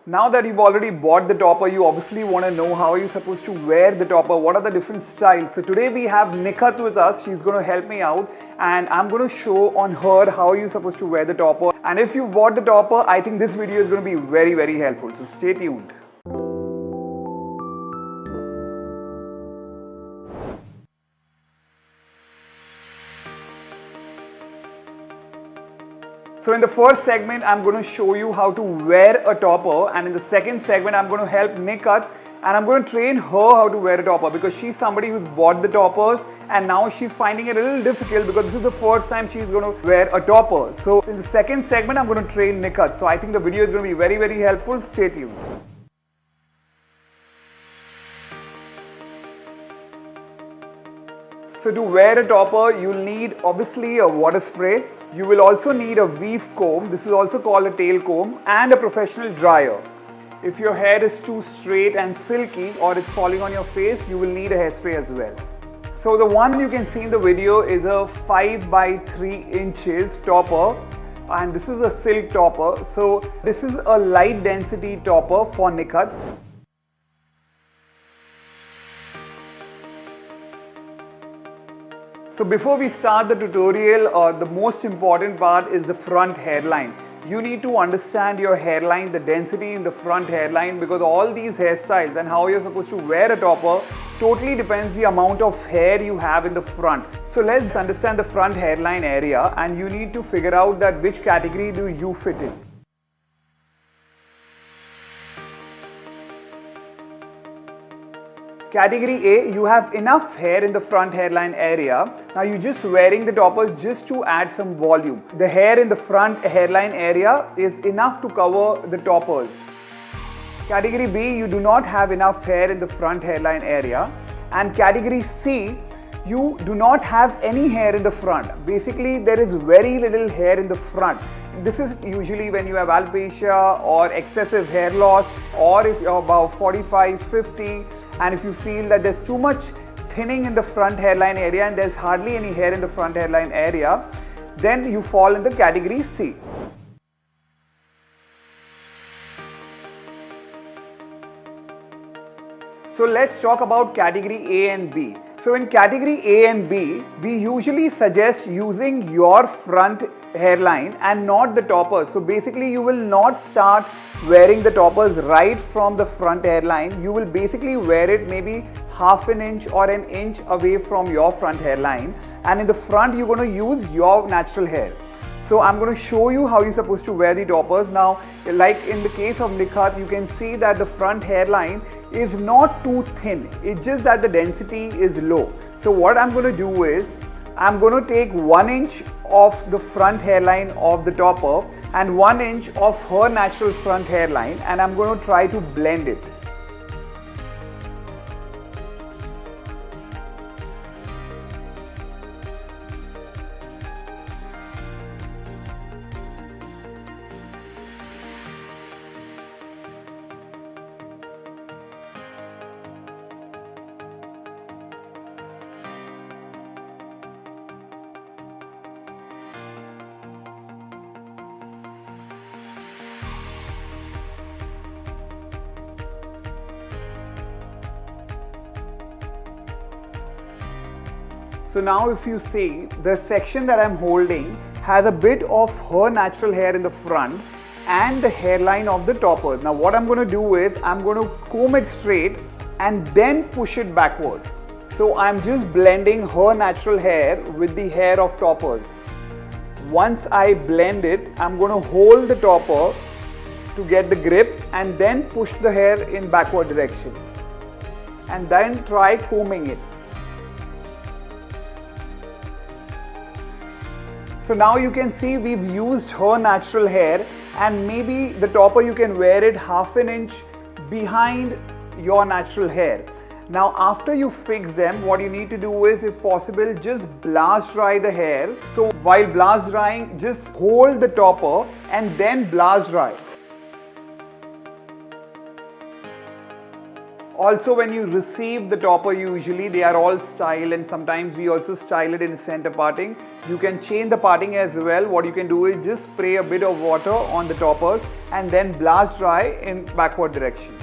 Now that you've already bought the topper, you obviously want to know how are you supposed to wear the topper, what are the different styles. So today we have Nikhat with us. She's going to help me out and I'm going to show on her how you're supposed to wear the topper. And if you bought the topper, I think this video is going to be very helpful. So stay tuned. So in the first segment, I'm going to show you how to wear a topper, and in the second segment, I'm going to help Nikhat and I'm going to train her how to wear a topper because she's somebody who's bought the toppers and now she's finding it a little difficult because this is the first time she's going to wear a topper. So in the second segment, I'm going to train Nikhat. So I think the video is going to be very helpful. Stay tuned. So to wear a topper, you'll need obviously a water spray. You will also need a weave comb, this is also called a tail comb, and a professional dryer. If your hair is too straight and silky or it's falling on your face, you will need a hairspray as well. So the one you can see in the video is a 5 by 3 inches topper, and this is a silk topper. So this is a light density topper for Nikhat. So before we start the tutorial, the most important part is the front hairline. You need to understand your hairline, the density in the front hairline, because all these hairstyles and how you're supposed to wear a topper totally depends the amount of hair you have in the front. So let's understand the front hairline area and you need to figure out that which category do you fit in. Category A, you have enough hair in the front hairline area. Now you're just wearing the toppers just to add some volume. The hair in the front hairline area is enough to cover the toppers. Category B, you do not have enough hair in the front hairline area. And category C, you do not have any hair in the front. Basically, there is very little hair in the front. This is usually when you have alopecia or excessive hair loss, or if you're about 45, 50, and if you feel that there's too much thinning in the front hairline area and there's hardly any hair in the front hairline area, then you fall in the category C. So let's talk about category A and B. So in category A and B, we usually suggest using your front hairline and not the toppers. So basically you will not start wearing the toppers right from the front hairline. You will basically wear it maybe half an inch or an inch away from your front hairline, and in the front you're going to use your natural hair. So I'm going to show you how you're supposed to wear the toppers. Now, like in the case of Nikhat, you can see that the front hairline is not too thin. It's just that the density is low. So what I'm going to do is, I'm going to take 1 inch of the front hairline of the topper and 1 inch of her natural front hairline, and I'm going to try to blend it. So now if you see, the section that I'm holding has a bit of her natural hair in the front and the hairline of the toppers. Now what I'm going to do is, I'm going to comb it straight and then push it backward. So I'm just blending her natural hair with the hair of toppers. Once I blend it, I'm going to hold the topper to get the grip and then push the hair in backward direction. And then try combing it. So now you can see we've used her natural hair, and maybe the topper you can wear it half an inch behind your natural hair. Now after you fix them, what you need to do is, if possible, just blast dry the hair. So while blast drying, just hold the topper and then blast dry. Also, when you receive the topper, usually they are all styled, and sometimes we also style it in center parting. You can change the parting as well. What you can do is just spray a bit of water on the toppers and then blast dry in backward direction.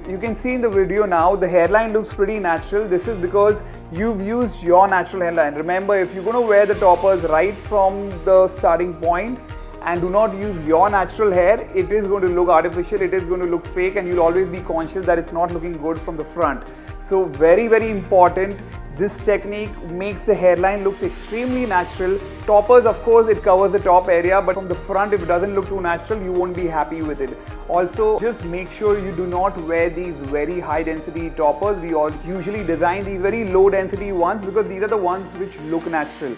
You can see in the video now the hairline looks pretty natural. This is because you've used your natural hairline. Remember, if you're going to wear the toppers right from the starting point and do not use your natural hair, it is going to look artificial, it is going to look fake, and you'll always be conscious that it's not looking good from the front. So very, very important. This technique makes the hairline look extremely natural. Toppers, of course, it covers the top area, but from the front, if it doesn't look too natural, you won't be happy with it. Also, just make sure you do not wear these very high density toppers. We all usually design these very low density ones because these are the ones which look natural.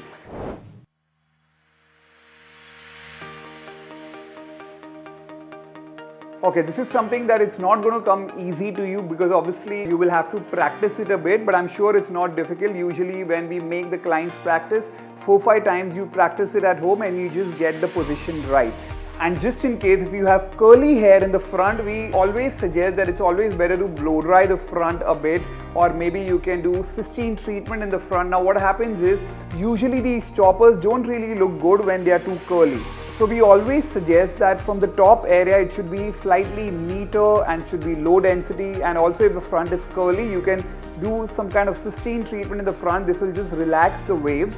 Okay, this is something that it's not going to come easy to you because obviously you will have to practice it a bit, but I'm sure it's not difficult. Usually when we make the clients practice, 4-5 times you practice it at home and you just get the position right. And just in case if you have curly hair in the front, we always suggest that it's always better to blow dry the front a bit, or maybe you can do cysteine treatment in the front. Now what happens is, usually these toppers don't really look good when they are too curly. So we always suggest that from the top area it should be slightly neater and should be low density, and also if the front is curly you can do some kind of cysteine treatment in the front. This will just relax the waves,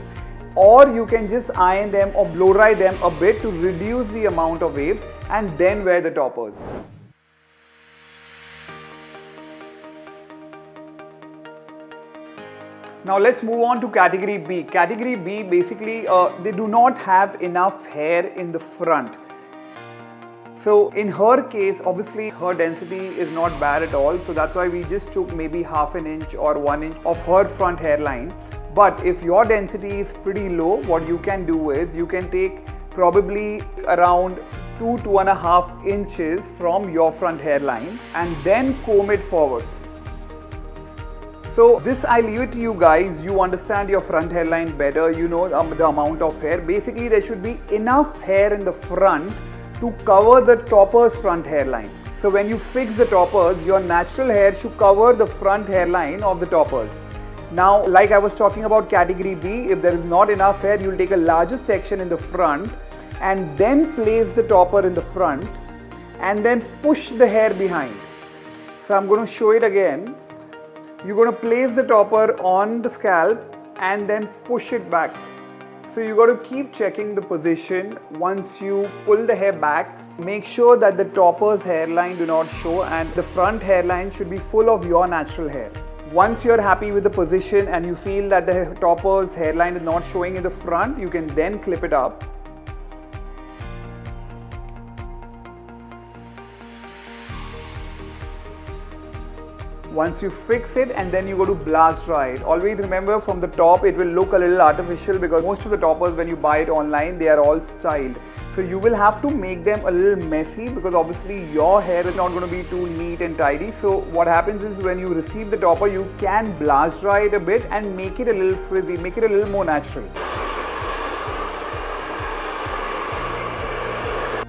or you can just iron them or blow dry them a bit to reduce the amount of waves and then wear the toppers. Now let's move on to category B. Category B, basically they do not have enough hair in the front. So in her case, obviously her density is not bad at all. So that's why we just took maybe half an inch or 1 inch of her front hairline. But if your density is pretty low, what you can do is you can take probably around 2-2.5 inches from your front hairline and then comb it forward. So this I leave it to you guys. You understand your front hairline better, you know the amount of hair. Basically there should be enough hair in the front to cover the topper's front hairline. So when you fix the toppers, your natural hair should cover the front hairline of the toppers. Now like I was talking about category B, if there is not enough hair, you will take a larger section in the front and then place the topper in the front and then push the hair behind. So I'm going to show it again. You're going to place the topper on the scalp and then push it back. So you got to keep checking the position. Once you pull the hair back, make sure that the topper's hairline do not show and the front hairline should be full of your natural hair. Once you're happy with the position and you feel that the topper's hairline is not showing in the front, you can then clip it up. Once you fix it, and then you go to blast dry it. Always remember, from the top it will look a little artificial because most of the toppers when you buy it online, they are all styled. So you will have to make them a little messy because obviously your hair is not going to be too neat and tidy. So what happens is when you receive the topper, you can blast dry it a bit and make it a little frizzy, make it a little more natural.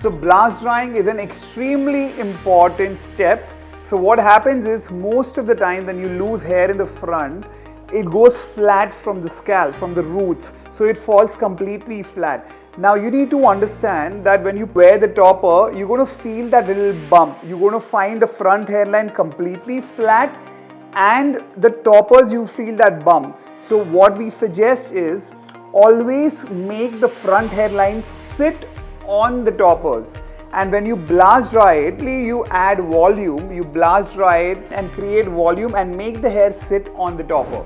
So blast drying is an extremely important step. So what happens is, most of the time when you lose hair in the front, it goes flat from the scalp, from the roots. So it falls completely flat. Now you need to understand that when you wear the topper, you're going to feel that little bump. You're going to find the front hairline completely flat and the toppers you feel that bump. So what we suggest is, always make the front hairline sit on the toppers. And when you blast dry it, you add volume, you blast dry it and create volume and make the hair sit on the topper.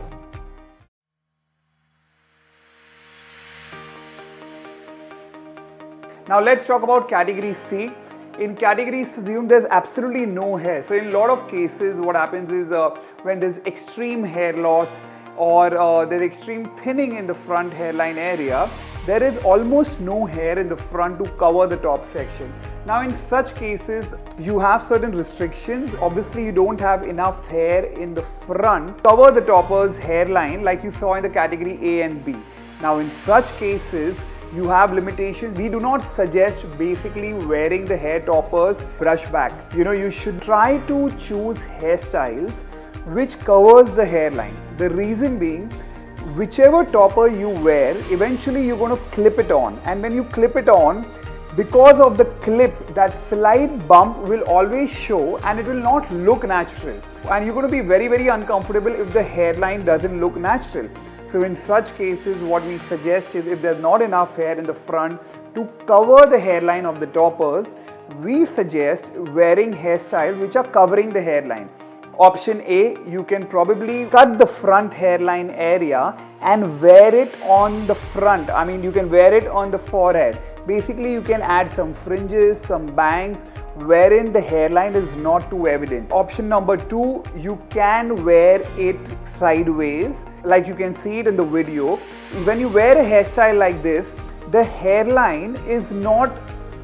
Now let's talk about category C. In category C, there's absolutely no hair. So in a lot of cases, what happens is when there's extreme hair loss or there's extreme thinning in the front hairline area, there is almost no hair in the front to cover the top section. Now in such cases, you have certain restrictions. Obviously you don't have enough hair in the front to cover the topper's hairline like you saw in the category A and B. Now in such cases, you have limitations. We do not suggest basically wearing the hair toppers brush back. You should try to choose hairstyles which covers the hairline. The reason being, whichever topper you wear, eventually you're going to clip it on, and when you clip it on, because of the clip, that slight bump will always show and it will not look natural, and you're going to be very, very uncomfortable if the hairline doesn't look natural. So in such cases, what we suggest is, if there's not enough hair in the front to cover the hairline of the toppers, we suggest wearing hairstyles which are covering the hairline. Option A, you can probably cut the front hairline area and wear it on the front. You can wear it on the forehead. Basically, you can add some fringes, some bangs, wherein the hairline is not too evident. Option number 2, you can wear it sideways, like you can see it in the video. When you wear a hairstyle like this, the hairline is not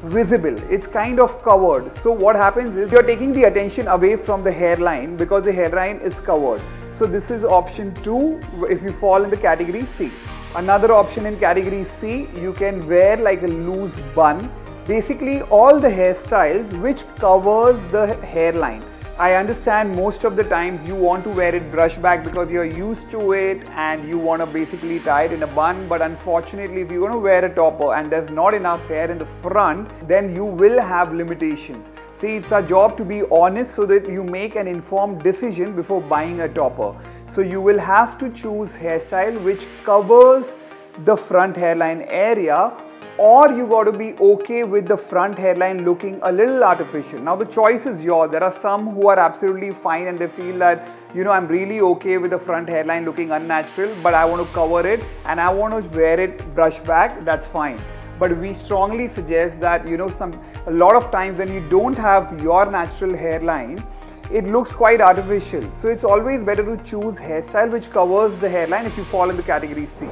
visible, it's kind of covered. So what happens is, you're taking the attention away from the hairline because the hairline is covered. So this is option 2 if you fall in the category C. Another option in category C, you can wear like a loose bun. Basically all the hairstyles which covers the hairline. I understand most of the times you want to wear it brush back because you're used to it and you want to basically tie it in a bun, but unfortunately if you're going to wear a topper and there's not enough hair in the front, then you will have limitations. See, it's our job to be honest so that you make an informed decision before buying a topper. So you will have to choose hairstyle which covers the front hairline area, or you got to be okay with the front hairline looking a little artificial. Now the choice is yours. There are some who are absolutely fine and they feel that, I'm really okay with the front hairline looking unnatural, but I want to cover it and I want to wear it brush back. That's fine. But we strongly suggest that, a lot of times when you don't have your natural hairline, it looks quite artificial. So it's always better to choose hairstyle which covers the hairline if you fall in the category C.